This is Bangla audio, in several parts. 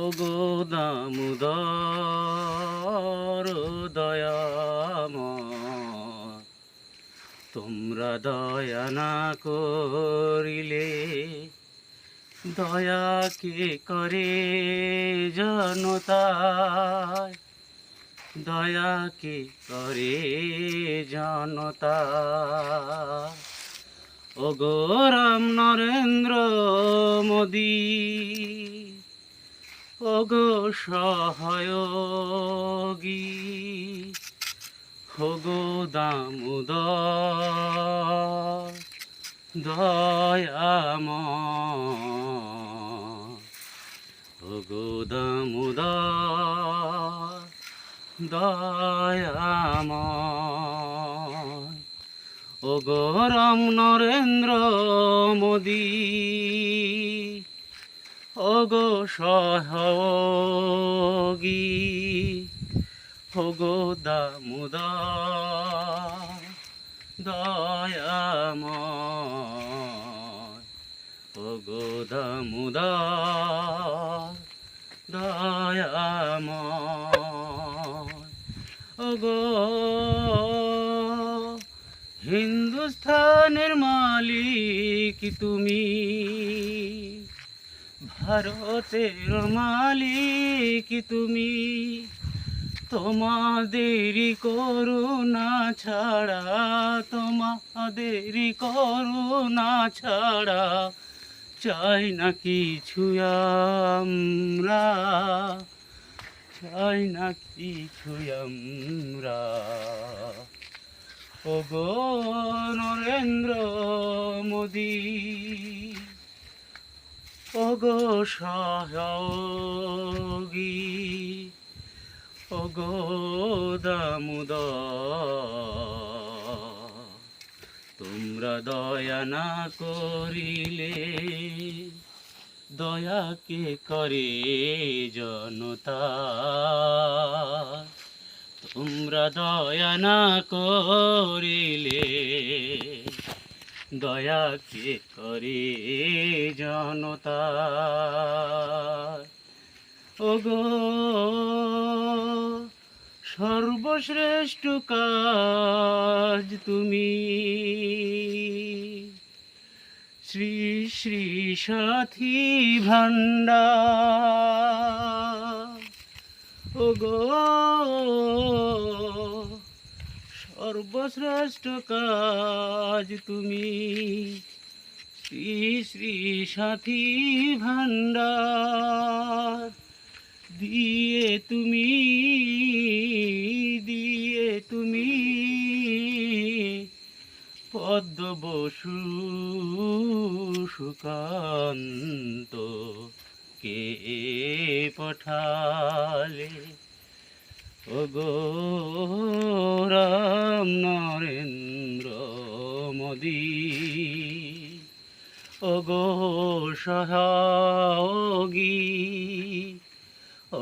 ওগো দামোদর দয়াময়, তোমরা দয়া না করিলে দয়া কে করে জনতায়, দয়া কে করে জনতা। ওগো রাম নরেন্দ্র মোদী, ওগো সহযোগী, ওগো দামোদর দয়াময়, ওগো দামোদর দয়াময়, ওগো রাম নরেন্দ্র মোদী, ওগো সহযোগী, ওগো দামোদর দয়াময়, ওগো দামোদর দয়াময়, ওগো হিন্দুস্থানের মালিক তুমি, ভারতের মালিক তুমি, তোমাদেরই করুণা ছাড়া, তোমাদেরই করুণা ছাড়া চাই না কিছু আমরা, চাই না কিছু আমরা। ওগো নরেন্দ্র মোদী, ওগো সহযোগী, ওগো দামোদর, তোমরা দয়া না করিলে দয়া কে করে জনতা, তোমরা দয়া না করিলে দয়া কে করে জনতা। ওগো সর্বশ্রেষ্ঠ কাজ তুমি, শ্রী শ্রী সাথী ভান্ডার, ওগো সর্বশ্রেষ্ঠ কাজ তুমি, শ্রী শ্রী সাথী ভান্ডার, দিয়ে তুমি পদ্ম বসু সুকান্ত কে পঠালে, ওগো রাম নরেন্দ্র মোদী, ওগো সহযোগী,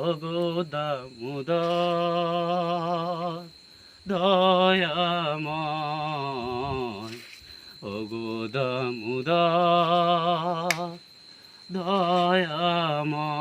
ওগো দামোদর দয়াময়, ওগো দামোদর দয়াময়।